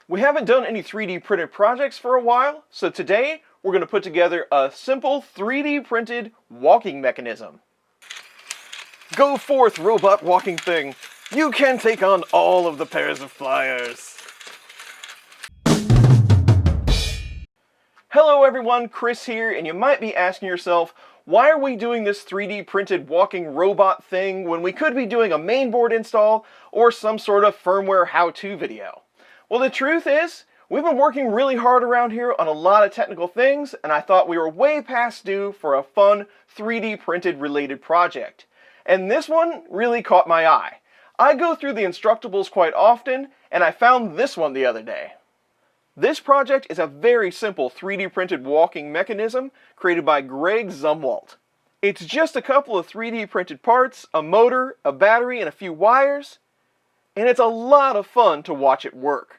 We haven't done any 3D printed projects for a while, so today we're going to put together a simple 3D printed walking mechanism. Go forth, robot walking thing. You can take on all of the pairs of flyers. Hello everyone, Chris here, and you might be asking yourself, why are we doing this 3D printed walking robot thing when we could be doing a mainboard install or some sort of firmware how-to video? Well, the truth is, we've been working really hard around here on a lot of technical things, and I thought we were way past due for a fun 3D printed related project. And this one really caught my eye. I go through the Instructables quite often, and I found this one the other day. This project is a very simple 3D printed walking mechanism created by Greg Zumwalt. It's just a couple of 3D printed parts, a motor, a battery, and a few wires, and it's a lot of fun to watch it work.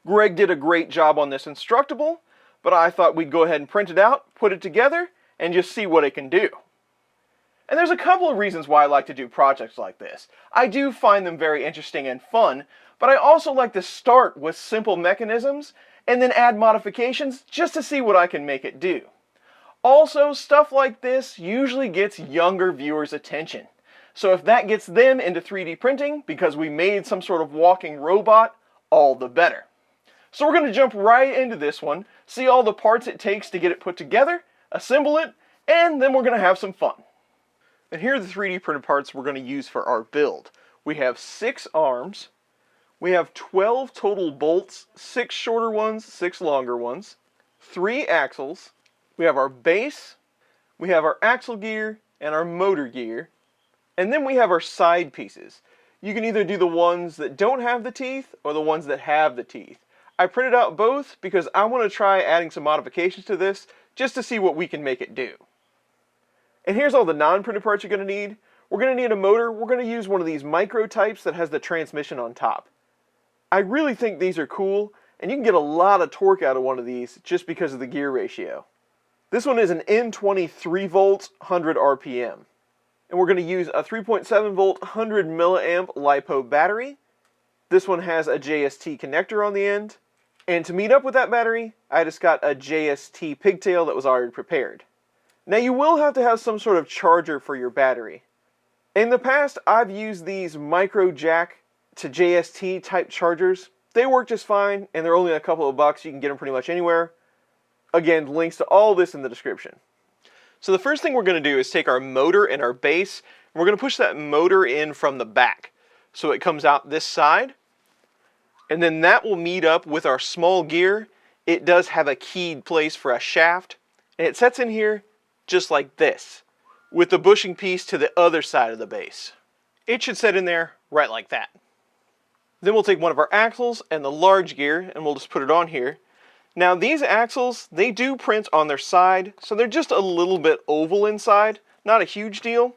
Greg did a great job on this Instructable, but I thought we'd go ahead and print it out, put it together, and just see what it can do. And there's a couple of reasons why I like to do projects like this. I do find them very interesting and fun, but I also like to start with simple mechanisms and then add modifications just to see what I can make it do. Also, stuff like this usually gets younger viewers' attention. So if that gets them into 3D printing because we made some sort of walking robot, all the better. So we're going to jump right into this one, see all the parts it takes to get it put together, assemble it, and then we're going to have some fun. And here are the 3D printed parts we're going to use for our build. We have 6 arms, we have 12 total bolts, 6 shorter ones, 6 longer ones, 3 axles, we have our base, we have our axle gear, and our motor gear, and then we have our side pieces. You can either do the ones that don't have the teeth or the ones that have the teeth. I printed out both because I want to try adding some modifications to this just to see what we can make it do. And here's all the non-printed parts you're going to need. We're going to need a motor. We're going to use one of these micro types that has the transmission on top. I really think these are cool, and you can get a lot of torque out of one of these just because of the gear ratio. This one is an N20 3 volts, 100 RPM. And we're going to use a 3.7 volt, 100 milliamp LiPo battery. This one has a JST connector on the end. And to meet up with that battery, I just got a JST pigtail that was already prepared. Now you will have to have some sort of charger for your battery. In the past, I've used these micro jack to JST type chargers. They work just fine, and they're only a couple of bucks. You can get them pretty much anywhere. Again, links to all this in the description. So the first thing we're going to do is take our motor and our base, and we're going to push that motor in from the back. So it comes out this side, and then that will meet up with our small gear. It does have a keyed place for a shaft, and it sets in here just like this, with the bushing piece to the other side of the base. It should set in there right like that. Then we'll take one of our axles and the large gear, and we'll just put it on here. Now these axles, they do print on their side, so they're just a little bit oval inside, not a huge deal.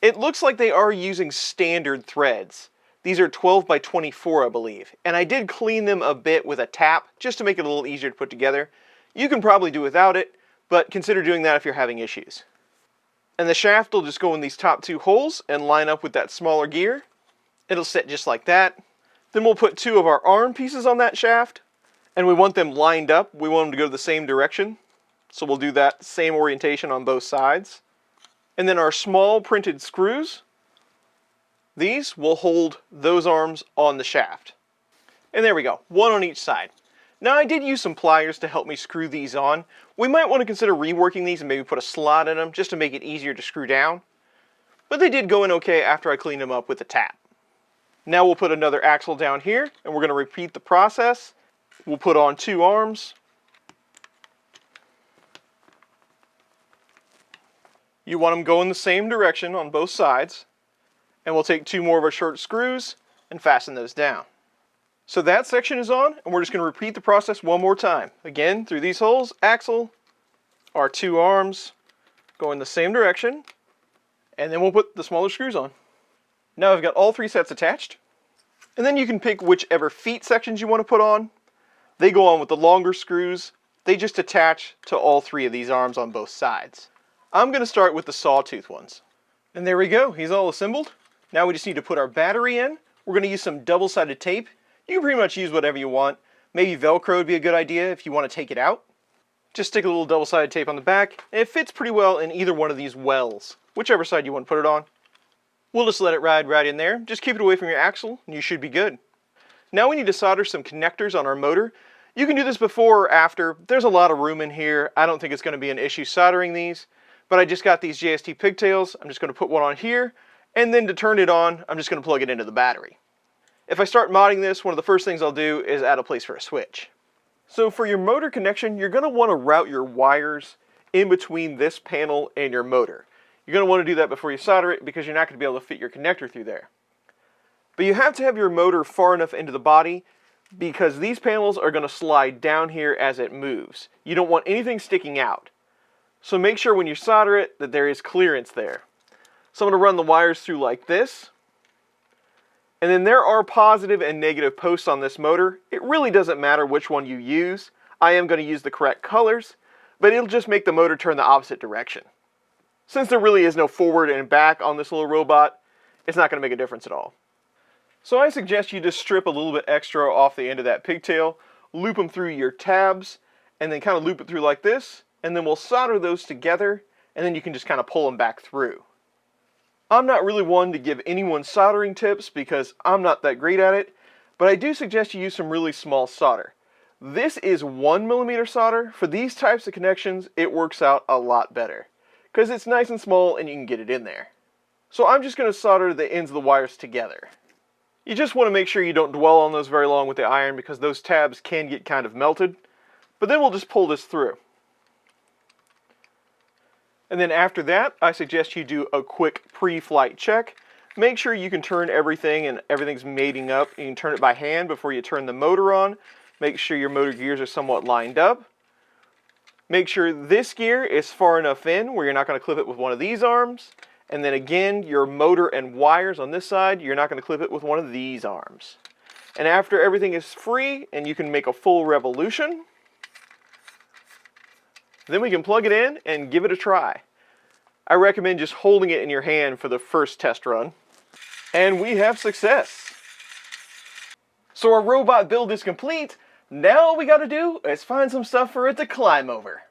It looks like they are using standard threads. These are 12 by 24, I believe, and I did clean them a bit with a tap just to make it a little easier to put together. You can probably do without it, but consider doing that if you're having issues. And the shaft will just go in these top 2 holes and line up with that smaller gear. It'll sit just like that. Then we'll put 2 of our arm pieces on that shaft, and we want them lined up. We want them to go the same direction, so we'll do that same orientation on both sides. And then our small printed screws, these will hold those arms on the shaft. And there we go, 1 on each side. Now I did use some pliers to help me screw these on. We might want to consider reworking these and maybe put a slot in them just to make it easier to screw down. But they did go in okay after I cleaned them up with a tap. Now we'll put another axle down here, and we're going to repeat the process. We'll put on 2 arms. You want them going the same direction on both sides. And we'll take 2 more of our short screws and fasten those down. So that section is on, and we're just going to repeat the process one more time. Again, through these holes, axle, our 2 arms, go in the same direction, and then we'll put the smaller screws on. Now I've got all 3 sets attached, and then you can pick whichever feet sections you want to put on. They go on with the longer screws. They just attach to all 3 of these arms on both sides. I'm going to start with the sawtooth ones. And there we go, he's all assembled. Now we just need to put our battery in. We're going to use some double-sided tape. You can pretty much use whatever you want. Maybe Velcro would be a good idea if you want to take it out. Just stick a little double-sided tape on the back, and it fits pretty well in either one of these wells, whichever side you want to put it on. We'll just let it ride right in there. Just keep it away from your axle, and you should be good. Now we need to solder some connectors on our motor. You can do this before or after. There's a lot of room in here. I don't think it's going to be an issue soldering these, but I just got these JST pigtails. I'm just going to put one on here, and then to turn it on, I'm just going to plug it into the battery. If I start modding this, one of the first things I'll do is add a place for a switch. So for your motor connection, you're going to want to route your wires in between this panel and your motor. You're going to want to do that before you solder it because you're not going to be able to fit your connector through there. But you have to have your motor far enough into the body because these panels are going to slide down here as it moves. You don't want anything sticking out. So make sure when you solder it that there is clearance there. So I'm going to run the wires through like this. And then there are positive and negative posts on this motor. It really doesn't matter which one you use. I am going to use the correct colors, but it'll just make the motor turn the opposite direction. Since there really is no forward and back on this little robot, it's not going to make a difference at all. So I suggest you just strip a little bit extra off the end of that pigtail, loop them through your tabs, and then kind of loop it through like this, and then we'll solder those together, and then you can just kind of pull them back through. I'm not really one to give anyone soldering tips because I'm not that great at it, but I do suggest you use some really small solder. This is 1mm solder. For these types of connections, it works out a lot better because it's nice and small and you can get it in there. So I'm just going to solder the ends of the wires together. You just want to make sure you don't dwell on those very long with the iron because those tabs can get kind of melted. But then we'll just pull this through. And then after that, I suggest you do a quick pre-flight check. Make sure you can turn everything and everything's mating up. You can turn it by hand before you turn the motor on. Make sure your motor gears are somewhat lined up. Make sure this gear is far enough in where you're not going to clip it with one of these arms. And then again, your motor and wires on this side, you're not going to clip it with one of these arms. And after everything is free and you can make a full revolution, then we can plug it in and give it a try. I recommend just holding it in your hand for the first test run. And we have success. So our robot build is complete. Now all we gotta do is find some stuff for it to climb over.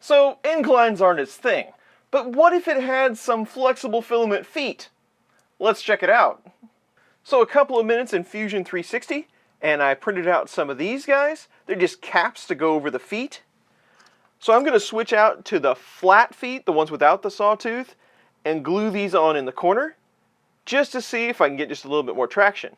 So inclines aren't its thing, but what if it had some flexible filament feet? Let's check it out. So a couple of minutes in Fusion 360, and I printed out some of these guys. They're just caps to go over the feet. So I'm going to switch out to the flat feet, the ones without the sawtooth, and glue these on in the corner, just to see if I can get just a little bit more traction.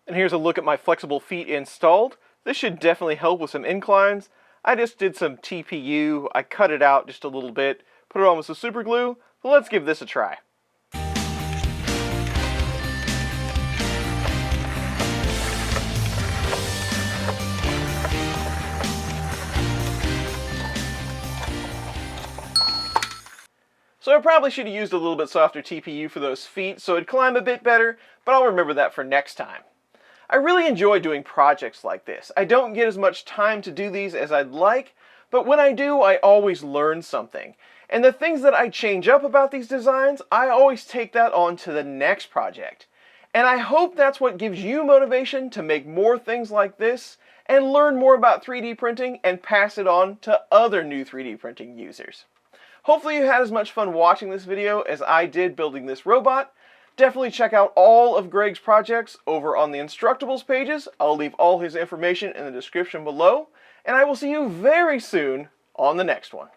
And here's a look at my flexible feet installed. This should definitely help with some inclines. I just did some TPU, I cut it out just a little bit, put it on with some super glue, so let's give this a try. So I probably should have used a little bit softer TPU for those feet so it'd climb a bit better, but I'll remember that for next time. I really enjoy doing projects like this. I don't get as much time to do these as I'd like, but when I do, I always learn something. And the things that I change up about these designs, I always take that on to the next project. And I hope that's what gives you motivation to make more things like this and learn more about 3D printing and pass it on to other new 3D printing users. Hopefully you had as much fun watching this video as I did building this robot. Definitely check out all of Greg's projects over on the Instructables pages. I'll leave all his information in the description below, and I will see you very soon on the next one.